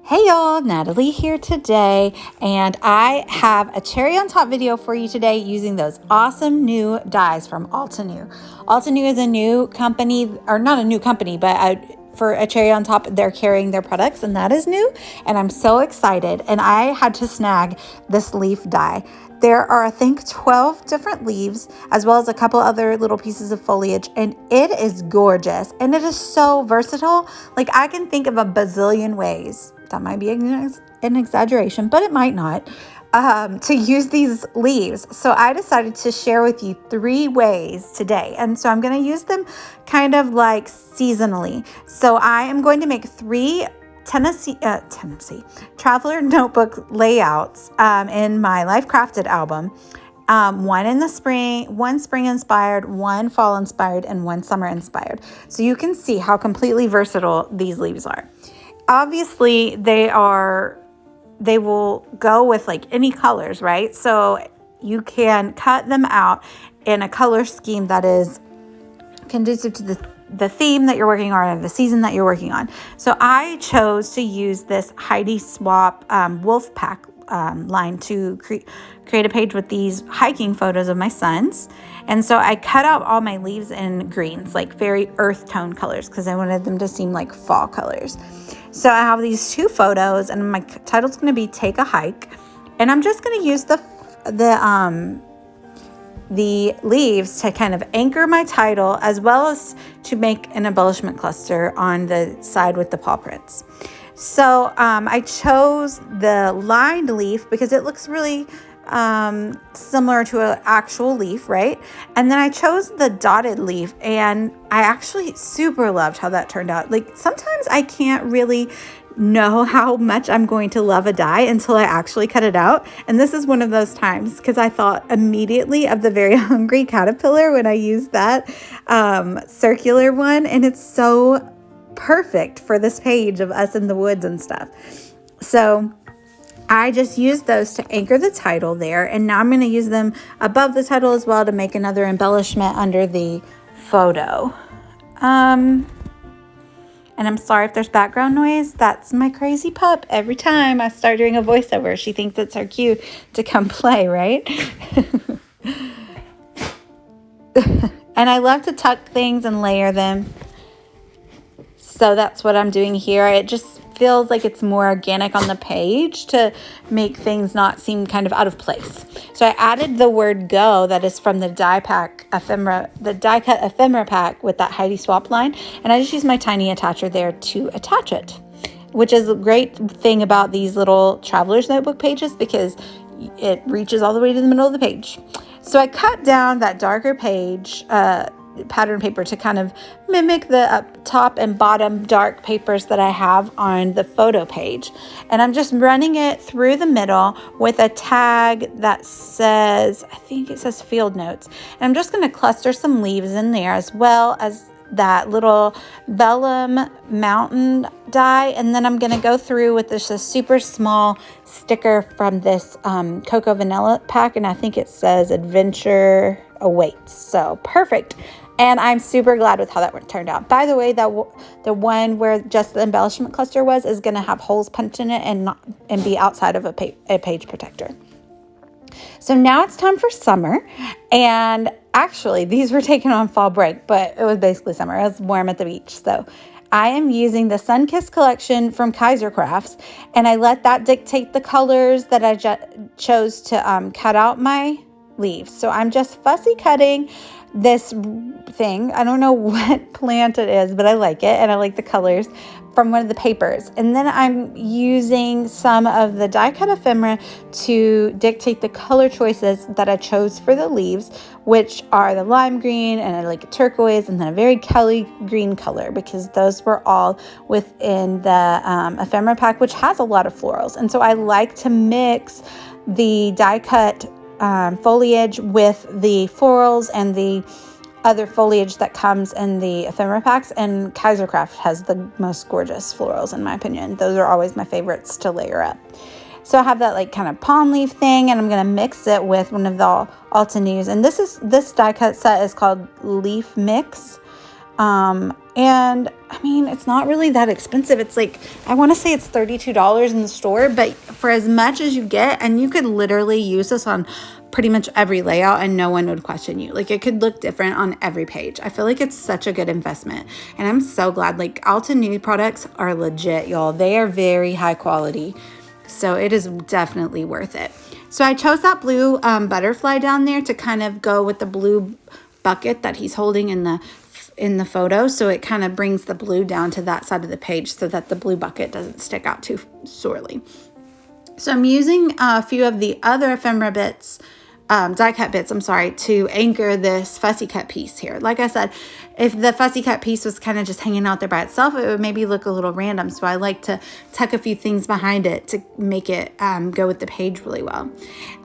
Hey y'all, Natalie here today, and I have a cherry on top video for you today using those awesome new dies from Altenew. Altenew is a new company, or not a new company, but for a cherry on top, they're carrying their products, and that is new, and I'm so excited. And I had to snag this leaf die. There are, I think, 12 different leaves, as well as a couple other little pieces of foliage, and it is gorgeous, and it is so versatile. Like, I can think of a bazillion ways, that might be an exaggeration, but it might not, to use these leaves. So I decided to share with you 3 ways today, and so I'm going to use them kind of like seasonally. So I am going to make 3 Tennessee Traveler notebook layouts in my Life Crafted album. One in the spring, one spring inspired, one fall inspired, and one summer inspired. So you can see how completely versatile these leaves are. Obviously, they will go with like any colors, right? So you can cut them out in a color scheme that is conducive to the theme that you're working on or the season that you're working on. So I chose to use this Heidi Swap wolf pack line to create a page with these hiking photos of my sons. And so I cut out all my leaves in greens, like very earth tone colors, because I wanted them to seem like fall colors. So I have these 2 photos, and my title's going to be Take a Hike. And I'm just going to use the leaves to kind of anchor my title, as well as to make an embellishment cluster on the side with the paw prints. So I chose the lined leaf because it looks really similar to an actual leaf, right? And then I chose the dotted leaf, and I actually super loved how that turned out. Like, sometimes I can't really know how much I'm going to love a die until I actually cut it out. And this is one of those times, because I thought immediately of the Very Hungry Caterpillar when I used that circular one, and it's so perfect for this page of us in the woods and stuff. So I just used those to anchor the title there, and now I'm going to use them above the title as well to make another embellishment under the photo. And I'm sorry if there's background noise. That's my crazy pup. Every time I start doing a voiceover, she thinks it's her cue to come play, right? And I love to tuck things and layer them. So that's what I'm doing here. It just feels like it's more organic on the page to make things not seem kind of out of place. So I added the word go that is from the die cut ephemera pack with that Heidi Swap line, and I just used my tiny attacher there to attach it, which is a great thing about these little traveler's notebook pages because it reaches all the way to the middle of the page. So I cut down that darker page pattern paper to kind of mimic the up top and bottom dark papers that I have on the photo page. And I'm just running it through the middle with a tag that says, I think it says field notes. And I'm just going to cluster some leaves in there, as well as that little vellum mountain die. And then I'm going to go through with this super small sticker from this Cocoa Vanilla pack, and I think it says Adventure Awaits. So perfect. And I'm super glad with how that one turned out. By the way, the one where just the embellishment cluster is going to have holes punched in it and be outside of a page protector. So now it's time for summer. And actually, these were taken on fall break, but it was basically summer. It was warm at the beach. So I am using the Sunkissed collection from Kaiser Crafts, and I let that dictate the colors that I chose to cut out my leaves. So I'm just fussy cutting this thing. I don't know what plant it is, but I like it, and I like the colors from one of the papers. And then I'm using some of the die cut ephemera to dictate the color choices that I chose for the leaves, which are the lime green, and I like a turquoise, and then a very Kelly green color, because those were all within the ephemera pack, which has a lot of florals. And so I like to mix the die cut foliage with the florals and the other foliage that comes in the ephemera packs, and Kaiser Craft has the most gorgeous florals in my opinion. Those are always my favorites to layer up. So I have that like kind of palm leaf thing, and I'm going to mix it with one of the Altenews, and this die cut set is called Leaf Mix. And I mean, it's not really that expensive. It's like, I want to say it's $32 in the store, but for as much as you get, and you could literally use this on pretty much every layout and no one would question you. Like, it could look different on every page. I feel like it's such a good investment, and I'm so glad. Like, Altenew products are legit, y'all. They are very high quality, so it is definitely worth it. So I chose that blue butterfly down there to kind of go with the blue bucket that he's holding in the photo, so it kind of brings the blue down to that side of the page so that the blue bucket doesn't stick out too sorely. So I'm using a few of the other ephemera bits, die cut bits, to anchor this fussy cut piece here. Like I said, if the fussy cut piece was kind of just hanging out there by itself, it would maybe look a little random. So I like to tuck a few things behind it to make it go with the page really well.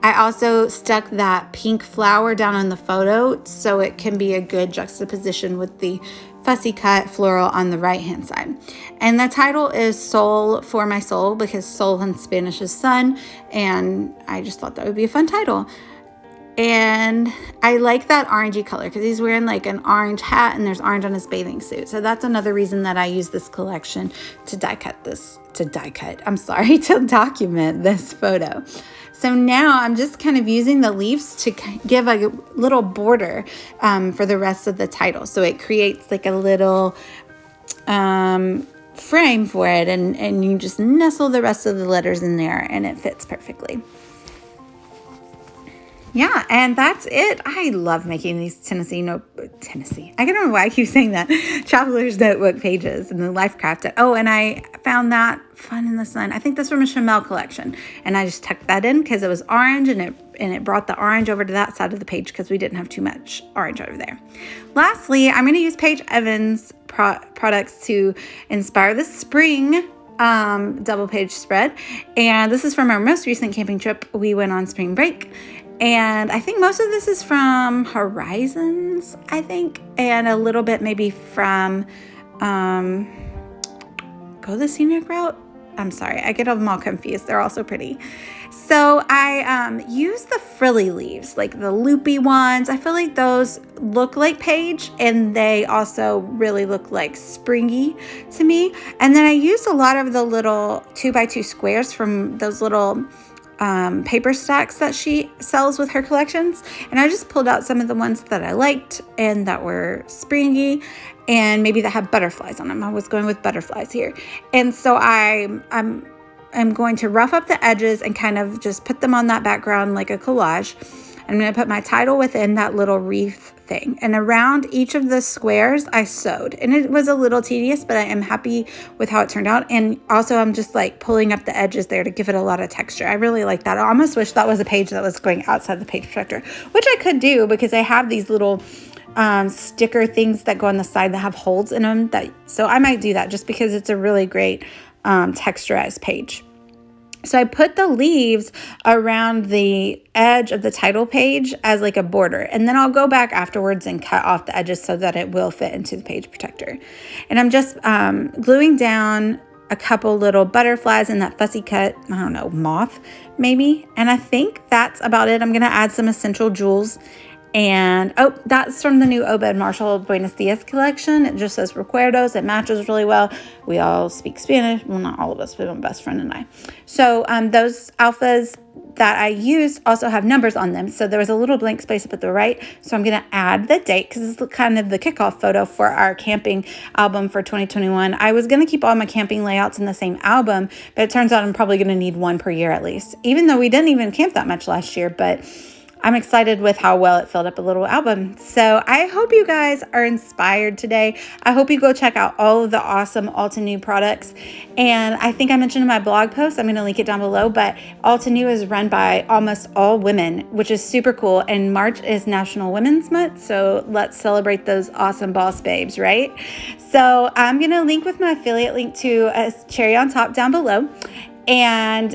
I also stuck that pink flower down on the photo so it can be a good juxtaposition with the fussy cut floral on the right hand side. And the title is Soul for My Soul, because soul in Spanish is sun, and I just thought that would be a fun title. And I like that orangey color because he's wearing like an orange hat and there's orange on his bathing suit. So that's another reason that I use this collection to document this photo. So now I'm just kind of using the leaves to give a little border for the rest of the title. So it creates like a little frame for it, and you just nestle the rest of the letters in there and it fits perfectly. Yeah, and that's it. I love making these Tennessee. I can't remember why I keep saying that. Traveler's Notebook pages and the Life Crafted. Oh, and I found that Fun in the Sun. I think that's from a Chamel collection. And I just tucked that in because it was orange, and it brought the orange over to that side of the page because we didn't have too much orange over there. Lastly, I'm going to use Paige Evans products to inspire the spring double page spread. And this is from our most recent camping trip. We went on spring break. And I think most of this is from Horizons, and a little bit maybe from Go the Scenic Route. I'm sorry, I get them all confused. They're all so pretty. So I use the frilly leaves, like the loopy ones. I feel like those look like Paige, and they also really look like springy to me. And then I used a lot of the little 2x2 squares from those little paper stacks that she sells with her collections, and I just pulled out some of the ones that I liked and that were springy and maybe that have butterflies on them. I was going with butterflies here, and so I'm going to rough up the edges and kind of just put them on that background like a collage. I'm going to put my title within that little wreath thing, and around each of the squares I sewed, and it was a little tedious, but I am happy with how it turned out. And also I'm just like pulling up the edges there to give it a lot of texture. I really like that. I almost wish that was a page that was going outside the page protector, which I could do because I have these little sticker things that go on the side that have holes in them, so I might do that just because it's a really great texturized page. So I put the leaves around the edge of the title page as like a border, and then I'll go back afterwards and cut off the edges so that it will fit into the page protector. And I'm just gluing down a couple little butterflies in that fussy cut, moth maybe. And I think that's about it. I'm going to add some essential jewels. And, that's from the new Obed Marshall Buenos Dias collection. It just says Recuerdos. It matches really well. We all speak Spanish. Well, not all of us, but my best friend and I. So those alphas that I used also have numbers on them. So there was a little blank space up at the right. So I'm going to add the date because it's kind of the kickoff photo for our camping album for 2021. I was going to keep all my camping layouts in the same album, but it turns out I'm probably going to need one per year at least, even though we didn't even camp that much last year. But I'm excited with how well it filled up a little album. So I hope you guys are inspired today. I hope you go check out all of the awesome Altenew products. And I think I mentioned in my blog post, I'm going to link it down below, but Altenew is run by almost all women, which is super cool. And March is National Women's Month. So let's celebrate those awesome boss babes, right? So I'm going to link with my affiliate link to a cherry on top down below. And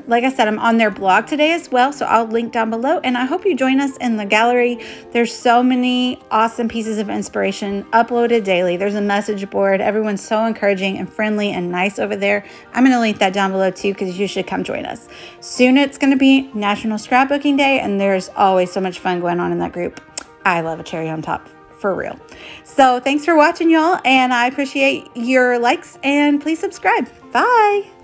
like I said, I'm on their blog today as well, so I'll link down below. And I hope you join us in the gallery. There's so many awesome pieces of inspiration uploaded daily. There's a message board. Everyone's so encouraging and friendly and nice over there. I'm going to link that down below too, because you should come join us. Soon it's going to be National Scrapbooking Day, and there's always so much fun going on in that group. I love a cherry on top for real. So thanks for watching, y'all, and I appreciate your likes, and please subscribe. Bye.